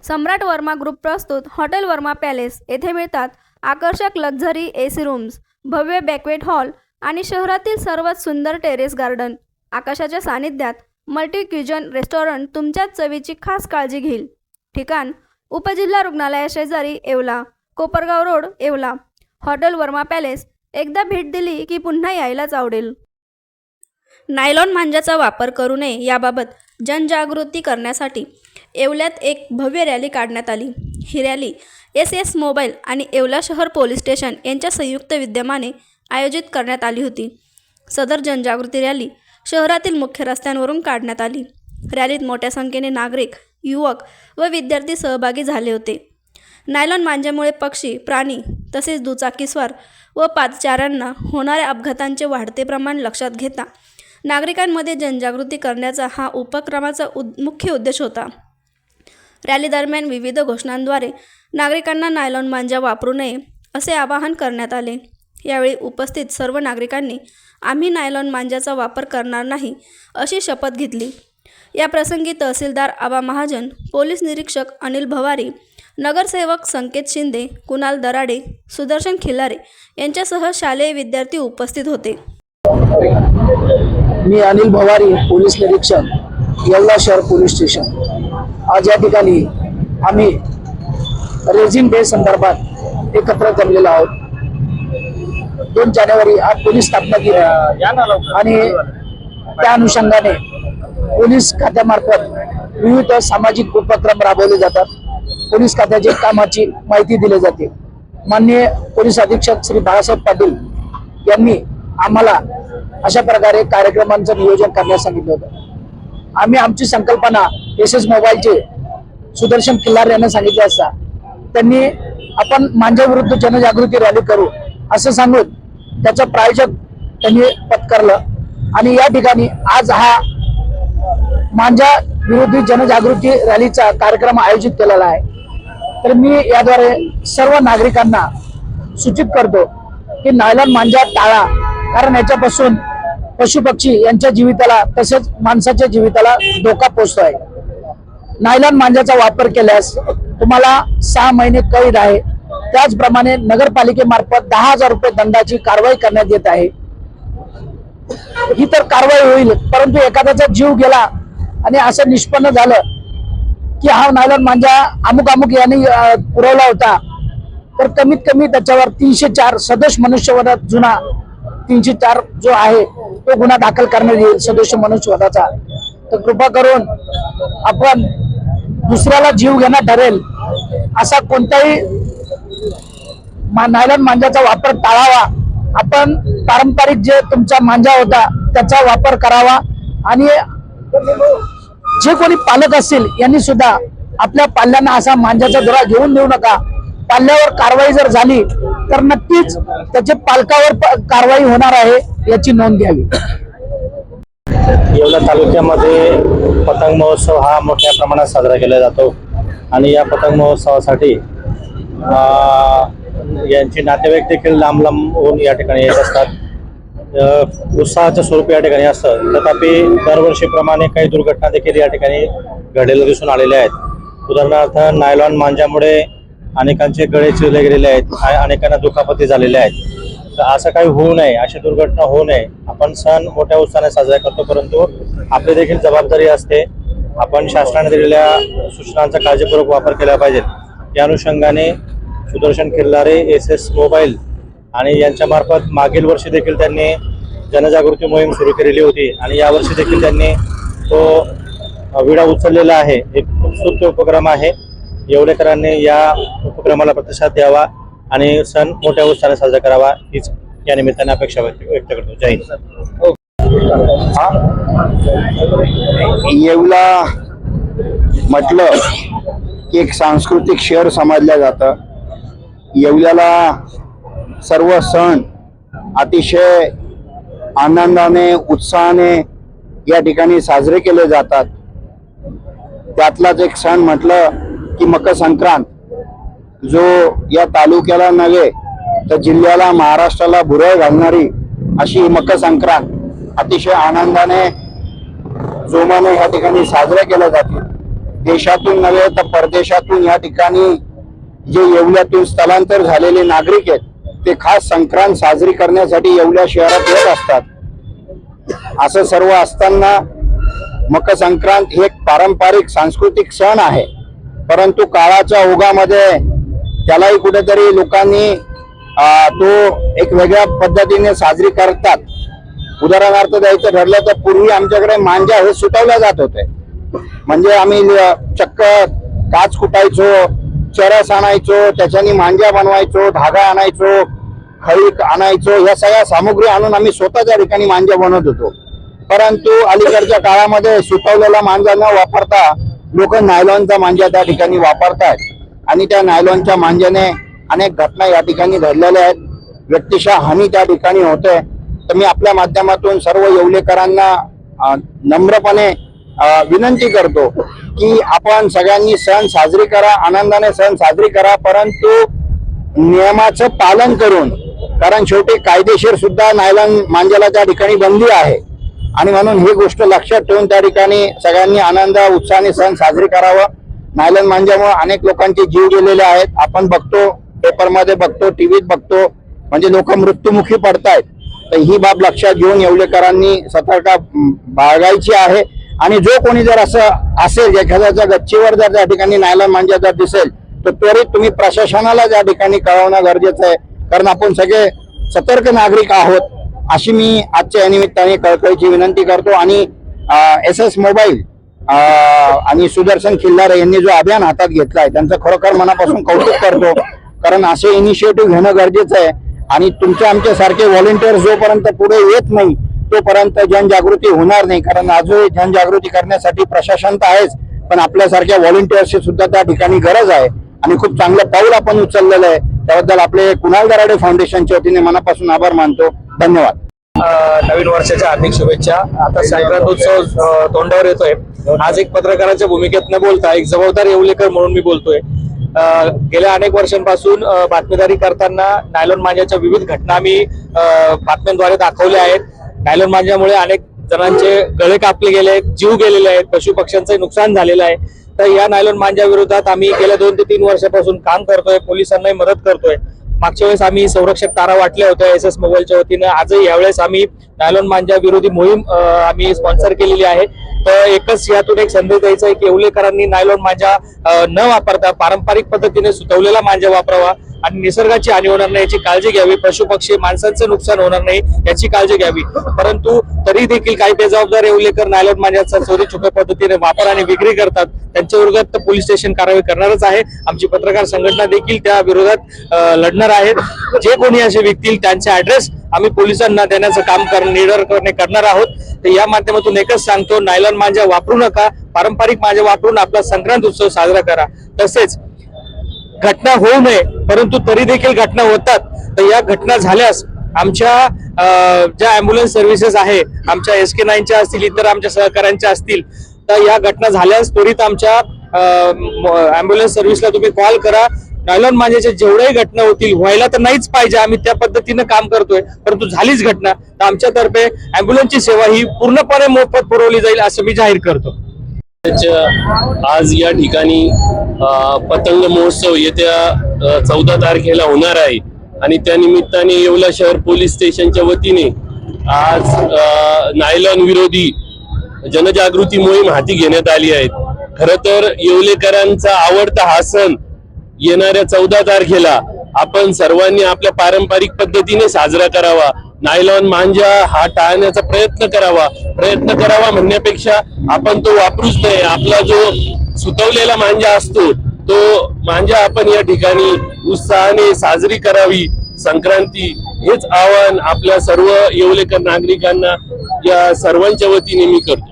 सम्राट Verma group प्रस्तुत hotel Verma palace येथे मिळतात आकर्षक लक्झरी एसी रूम्स, भव्य बॅक्वेट हॉल आणि शहरातील सर्वात सुंदर टेरेस गार्डन। आकाशाच्या सानिध्यात मल्टी क्युजन रेस्टॉरंट तुमच्या चवीची खास काळजी घेईल। ठिकाण उपजिल्हा रुग्णालयाशेजारी Yeola, Kopargaon road Yeola. Hotel Verma palace एकदा भेट दिली की पुन्हा यायलाच आवडेल। नायलॉन मांजाचा वापर करू नये याबाबत जनजागृती करण्यासाठी येवल्यात एक भव्य रॅली काढण्यात आली। ही रॅली एस मोबाईल आणि येवला शहर पोलीस स्टेशन यांच्या संयुक्त विद्यमाने आयोजित करण्यात आली होती। सदर जनजागृती रॅली शहरातील मुख्य रस्त्यांवरून काढण्यात आली। रॅलीत मोठ्या संख्येने नागरिक, युवक व विद्यार्थी सहभागी झाले होते। नायलॉन मांजामुळे पक्षी, प्राणी तसेच दुचाकीस्वार व पादचाऱ्यांना होणाऱ्या अपघातांचे वाढते प्रमाण लक्षात घेता नागरिकांमध्ये जनजागृती करण्याचा हा उपक्रमाचा मुख्य उद्देश होता। रॅली दरम्यान विविध घोषणांद्वारे नागरिकांना नायलॉन मांजा वापरू नये असे आवाहन करण्यात आले। यावेळी उपस्थित सर्व नागरिकांनी आम्ही नायलॉन मांजाचा वापर करणार नाही अशी शपथ घेतली। या प्रसंगी तहसीलदार आबा महाजन, पोलीस निरीक्षक अनिल भवारी, नगरसेवक संकेत शिंदे, कुणाल दराडे, सुदर्शन खिल्लारे यांच्यासह शालेय विद्यार्थी उपस्थित होते। मी अनिल भवारी, पोलीस निरीक्षक, येवला शहर पोलीस स्टेशन। आज या ठिकाणी आम्ही रेझिन डे संदर्भात एकत्र जमलेलो आहोत। 2 जानेवारी आज पोलीस स्थापना केली आणि त्या अनुषंगाने पोलीस खात्यामार्फत विविध सामाजिक उपक्रम राबवले जातात। पोलीस खात्याच्या कामाची माहिती दिली जाते। माननीय पोलीस अधीक्षक श्री बाळासाहेब पाटील यांनी आम्हाला अशा प्रकारे कार्यक्रमांचं नियोजन करण्यास सांगितलं होतं। आम्ही आमची संकल्पना एस मोबाईलचे सुदर्शन खिल्लारे यांना सांगितले असता त्यांनी आपण मांजाविरुद्ध जनजागृती रॅली करू असं सांगून त्याचं प्रायोजक त्यांनी पत्करलं आणि या ठिकाणी आज हा मांजा विरोधी जनजागृती रॅलीचा कार्यक्रम आयोजित केलेला आहे। तर मी याद्वारे सर्व नागरिकांना सूचित करतो की नायलॉन मांजा टाळा, कारण याच्यापासून पशुपक्षी यांच्या जीविताला तसेच माणसाच्या जीविताला धोका पोहोचतो आहे। नायलॉन मांजाचा वापर केल्यास तुम्हाला 6 महिने कैद आहे। त्याचप्रमाणे नगरपालिकेमार्फत 10,000 रुपये दंडाची कारवाई करण्यात येत आहे। ही तर कारवाई होईल, परंतु एखाद्याचा जीव गेला आणि असं निष्पन्न झालं की हा नायलॉन मांजा अमुक अमुक यांनी पुरवला होता, तर कमीत कमी त्याच्यावर 304 सदोष मनुष्यवधात जुना 304 जो आहे तो गुन्हा दाखल करण्यात येईल सदोष मनुष्यवधाचा। तर कृपा करून आपण दुसऱ्याला जीव घेणं ठरेल असा कोणताही नायलॉन मांजाचा वापर टाळावा। आपण पारंपरिक जे तुमचा मांजा होता त्याचा वापर करावा आणि जे कोणी पालक असतील यांनी सुद्धा आपल्या पाल्यांना असा मांजाचा दोरा घेऊन देऊ नका। पाल्यावर कारवाई जर झाली तर नक्कीच त्याचे पालकावर कारवाई होणार आहे याची नोंद घ्यावी। येवला तालुक्यामध्ये पतंग महोत्सव हा मोठ्या प्रमाणात साजरा केला जातो आणि या पतंग महोत्सवासाठी यांचे नातेवाईक देखील लांब लांबहून या ठिकाणी येत असतात। उत्साहाचं स्वरूप या ठिकाणी असतं, तथापि दरवर्षीप्रमाणे काही दुर्घटना देखील या ठिकाणी घडलेल्या दिसून आलेल्या आहेत। उदाहरणार्थ नायलॉन मांजामुळे अनेकांचे गळे चिरले गेलेले आहेत, अनेकांना दुखापती झालेल्या आहेत। तर असं काही होऊ नये, अशी दुर्घटना होऊ नये। आपण सण मोठ्या उत्साहाने साजरा करतो, परंतु आपली देखील जबाबदारी असते। आपण शासनाने दिलेल्या सूचनांचा काळजीपूर्वक वापर केला पाहिजे। या अनुषंगाने सुदर्शन खिल्लारे, एस मोबाईल आणि यांच्या मार्फत मागील वर्षी देखील त्यांनी जनजागृती मोहीम सुरू केलेली होती आणि यावर्षी देखील त्यांनी तो विडा उचललेला आहे। एक उत्सुक उपक्रम आहे। येवलेकरांनी या उपक्रमाला प्रतिसाद द्यावा आणि सण मोठ्या उत्साहाने साजरा करावा हीच या निमित्ताने अपेक्षा व्यक्त करतो। जय हिंद। येवला म्हटलं की एक सांस्कृतिक शहर समजलं जातं। येवल्याला सर्व सण अतिशय आनंदाने, उत्साहाने या ठिकाणी साजरे केले जातात। त्यातलाच एक सण म्हटलं की मकर संक्रांत, जो या तालुक्याला नव्हे तर जिल्ह्याला, महाराष्ट्राला भुरळ घालणारी अशी मकर संक्रांत अतिशय आनंदाने, जोमाने या ठिकाणी साजऱ्या केल्या जातील। देशातून नव्हे तर परदेशातून या ठिकाणी जे येवल्यातून स्थलांतर झालेले नागरिक आहेत ते खास संक्रांत साजरी करण्यासाठी येवल्या शहरात येत असतात। असं सर्व असताना मकर संक्रांत हे एक पारंपरिक सांस्कृतिक सण आहे, परंतु काळाच्या ओघामध्ये त्यालाही कुठेतरी लोकांनी तो एक वेगळ्या पद्धतीने साजरी करतात। उदाहरणार्थ द्यायचं ठरलं तर पूर्वी आमच्याकडे मांजा हे सुटवल्या जात होते, म्हणजे आम्ही चक्क काच कुटायचो, चरस आणायचो, त्याच्यानी मांजा बनवायचो, धागा आणायचो, खळी आणायचो, या सगळ्या सामुग्री आणून आम्ही स्वतः त्या ठिकाणी मांजा बनवत होतो। परंतु अलीकडच्या काळामध्ये सुतवलेला मांजा न वापरता लोक नायलॉनचा मांजा त्या ठिकाणी वापरतात आणि त्या नायलॉनच्या मांजाने अनेक घटना या ठिकाणी घडलेल्या आहेत, व्यक्तिशः हानी त्या ठिकाणी होते। तर मी आपल्या माध्यमातून सर्व येवलेकरांना नम्रपणे विनंती करतो की आपण सगळ्यांनी सण साजरी करा, आनंदाने सण साजरी करा, परंतु नियमाचं पालन करून, कारण शेवटी कायदेशीर सुद्धा नायलॉन मांजाला त्या ठिकाणी बंदी आहे आणि म्हणून ही गोष्ट लक्षात ठेवून त्या ठिकाणी सगळ्यांनी आनंद उत्साहाने सण साजरी करावं। नायलॉन मांजामुळे अनेक लोकांचे जीव गेलेले आहेत, आपण बघतो, पेपरमध्ये बघतो, टीव्हीत बघतो, म्हणजे लोक मृत्युमुखी पडतायत। तर ही बाब लक्षात घेऊन येवलेकरांनी सतर्कता बाळगायची आहे आणि जो कोणी जर असं असेल, एखाद्याच्या गच्चीवर जर त्या ठिकाणी नायलॉन मांजा जर दिसेल तर त्वरित तुम्ही प्रशासनाला त्या ठिकाणी कळवणं गरजेचं आहे, कारण आपण सगळे सतर्क नागरिक आहोत, अशी मी आजच्या या निमित्ताने कळकळीची विनंती करतो। आणि SS मोबाईल आणि सुदर्शन खिल्लारे यांनी जो अभियान हातात घेतलाय त्यांचं खरोखर मनापासून कौतुक करतो, कारण असे इनिशिएटिव्ह घेणं गरजेचं आहे आणि तुमच्या आमच्या सारखे व्हॉलेंटियर्स जोपर्यंत पुढे येत नाही तोपर्यंत जनजागृती होणार नाही, कारण आजही जनजागृती करण्यासाठी प्रशासन तर आहेच, पण आपल्यासारख्या व्हॉलेंटियर्सची सुद्धा त्या ठिकाणी गरज आहे आणि खूप चांगलं पाऊल आपण उचललेलं आहे, त्याबद्दल आपले कुणाल दराडे फाउंडेशनच्या वतीने मनापासून आभार मानतो। धन्यवाद। नवीन वर्षाच्या हार्दिक शुभेच्छा। आता संक्रांत उत्सव तोंडावर येतोय, आज एक पत्रकाराच्या भूमिकेत न बोलता एक जबाबदार येवलेकर म्हणून मी बोलतोय। गेल्या अनेक वर्षांपासून बातमीदारी करताना नायलॉन मांजाच्या विविध घटना आम्ही बातम्यांद्वारे दाखवल्या आहेत। नायलॉन मांजामुळे अनेक जणांचे गळे कापले गेले आहेत, जीव गेलेले आहेत, पशु पक्ष्यांचं नुकसान झालेलं आहे। तर या नायलॉन मांजा विरोधात आम्ही गेल्या 2 ते 3 वर्षापासून काम करतोय, पोलिसांनाही मदत करतोय। मागच्या वेळेस आम्ही संरक्षक तारा वाटल्या होत्या SS मोबाईलच्या वतीनं, आजही यावेळेस आम्ही नायलॉन मांजा विरोधी मोहीम आम्ही स्पॉन्सर केलेली आहे। तर एकच यातून एक संदेश द्यायचा आहे की येवलेकरांनी नायलॉन मांजा न वापरता पारंपरिक पद्धतीने सुतवलेला मांजा वापरावा आणि निसर्गाची हानी होणार नाही याची काळजी घ्यावी, पशु पक्षी माणसांचं नुकसान होणार नाही याची काळजी घ्यावी। परंतु तरी देखील काही बेजबाबदार येवलेकर नायलॉन मांजाचा चोरी छुप्या पद्धतीने वापर आणि विक्री करतात, त्यांच्या विरोधात पोलीस स्टेशन कारवाई करणारच आहे। आमची पत्रकार संघटना देखील त्या विरोधात लढणार आहेत। जे कोणी असे व्यक्ती त्यांचे ऍड्रेस आम्ही पोलिसांना देण्याचं काम करणार आहोत। तर या माध्यमातून एकच सांगतो, नायलॉन मांजा वापरू नका, पारंपरिक मांजा वापरून आपला संक्रांत उत्सव साजरा करा। तसेच घटना होऊ नये, परंतु तरी देखील घटना होतात, तर या घटना झाल्यास आमच्या ज्या अँब्युलन्स सर्व्हिसेस आहे, आमच्या SK9च्या असतील, इतर आमच्या सहकाऱ्यांच्या असतील, तर या घटना झाल्यास त्वरित आमच्या अँब्युलन्स सर्व्हिसला तुम्ही कॉल करा। नायलॉन मांजाच्या जेवढ्याही घटना होतील, व्हायला तर नाहीच पाहिजे, आम्ही त्या पद्धतीनं काम करतोय, परंतु झालीच घटना तर आमच्यातर्फे अँब्युलन्सची सेवा ही पूर्णपणे मोफत पुरवली जाईल असं मी जाहीर करतो। आज या ठिकाणी पतंग महोत्सव येत्या 14 तारखेला होणार आहे आणि त्या निमित्ताने येवला शहर पोलीस स्टेशनच्या वतीने आज नायलॉन विरोधी जनजागृती मोहीम हाती घेण्यात आली आहे। खरं तर येवलेकरांचा आवडता हा सण येणाऱ्या 14 तारखेला आपण सर्वांनी आपल्या पारंपरिक पद्धतीने साजरा करावा, नायलॉन मांजा हा टाळण्याचा प्रयत्न करावा म्हणण्यापेक्षा आपण तो वापरूच नये। आपला जो सुतवलेला मांजा असतो तो मांजा आपण या ठिकाणी उत्साहाने साजरी करावी संक्रांती, हेच आवाहन आपल्या सर्व येवलेकर नागरिकांना या सर्वांच्या वतीने मी करतो।